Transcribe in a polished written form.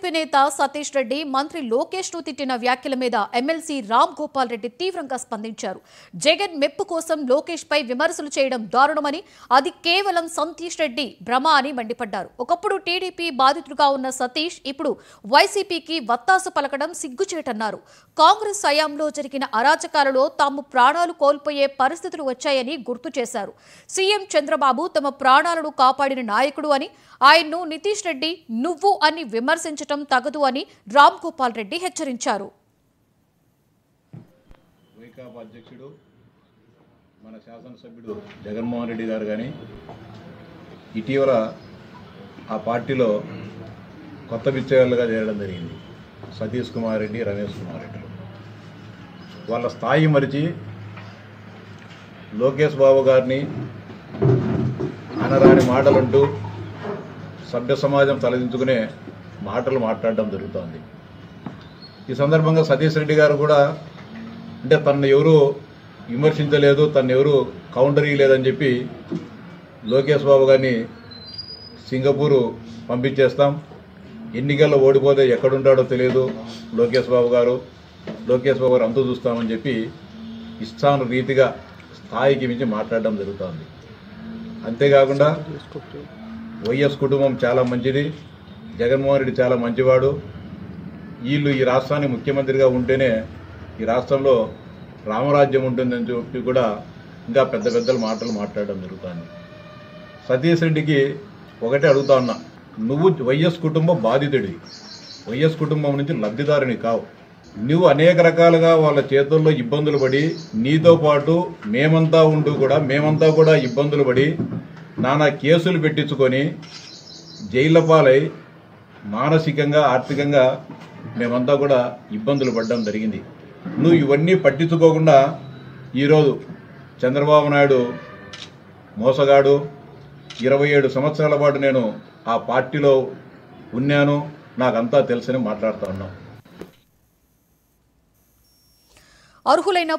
YCP నేత సతీష్ రెడ్డి మంత్రి లోకేష్ ను తిట్టిన వ్యాఖ్యల మీద ఎమ్మెల్సీ రామ్ గోపాల్ రెడ్డి తీవ్రంగా స్పందించారు. జగన్ మెప్పు కోసం లోకేష్ పై విమర్శలు చేయడం దారుణమని, అది కేవలం సతీష్ రెడ్డి భ్రమ అని మండిపడ్డారు. ఒకప్పుడు టీడీపీ బాధితుడుగా ఉన్న సతీష్ ఇప్పుడు వైసీపీకి వత్తాసు పలకడం సిగ్గుచేటన్నారు. కాంగ్రెస్ హయాంలో జరిగిన అరాచకాలలో తాము ప్రాణాలు కోల్పోయే పరిస్థితులు వచ్చాయని గుర్తు చేశారు. సీఎం చంద్రబాబు తమ ప్రాణాలను కాపాడిన నాయకుడు అని, ఆయన్ను నితీష్ రెడ్డి నువ్వు అని విమర్శించడం తగదు అని రామ్ గోపాల్ రెడ్డి హెచ్చరించారు. వైకాపా అధ్యక్షుడు మన శాసనసభ్యుడు జగన్మోహన్ రెడ్డి గారు కానీ ఇటీవల ఆ పార్టీలో కొత్త విచ్చేవాళ్ళుగా చేరడం జరిగింది. సతీష్ కుమార్ రెడ్డి, రమేష్ కుమార్ రెడ్డి వాళ్ళ స్థాయి మరిచి లోకేష్ బాబు గారిని అనరాని మాటలంటూ సభ్య సమాజం తలదించుకునే మాటలు మాట్లాడడం జరుగుతోంది. ఈ సందర్భంగా సతీష్ రెడ్డి గారు కూడా అంటే తనను ఎవరు విమర్శించలేదు, తను ఎవరు కౌంటర్ ఇవ్వలేదని చెప్పి లోకేష్ బాబు గారిని సింగపూరు పంపించేస్తాం, ఎన్నికల్లో ఓడిపోతే ఎక్కడుంటాడో తెలియదు లోకేష్ బాబు గారు అంతు చూస్తామని చెప్పి ఇష్టాను రీతిగా స్థాయికి మించి మాట్లాడడం జరుగుతోంది. అంతేకాకుండా వైఎస్ కుటుంబం చాలా మంచిది, జగన్మోహన్ రెడ్డి చాలా మంచివాడు, వీళ్ళు ఈ రాష్ట్రానికి ముఖ్యమంత్రిగా ఉంటేనే ఈ రాష్ట్రంలో రామరాజ్యం ఉంటుందని చెప్పి కూడా ఇంకా పెద్ద మాటలు మాట్లాడడం జరుగుతుంది. సతీష్ రెడ్డికి ఒకటే అడుగుతా ఉన్నా, నువ్వు వైఎస్ కుటుంబం బాధితుడివి, వైఎస్ కుటుంబం నుంచి లబ్ధిదారుని కావు. నువ్వు అనేక రకాలుగా వాళ్ళ చేతుల్లో ఇబ్బందులు పడి నీతో పాటు మేమంతా కూడా ఇబ్బందులు పడి నానా కేసులు పెట్టించుకొని జైళ్ల పాలై మానసికంగా ఆర్థికంగా మేమంతా కూడా ఇబ్బందులు పడడం జరిగింది. నువ్వు ఇవన్నీ పట్టించుకోకుండా ఈరోజు చంద్రబాబు నాయుడు మోసగాడు, 27 సంవత్సరాల పాటు నేను ఆ పార్టీలో ఉన్నాను, నాకంతా తెలుసని మాట్లాడుతూ ఉన్నాం. అర్హులైన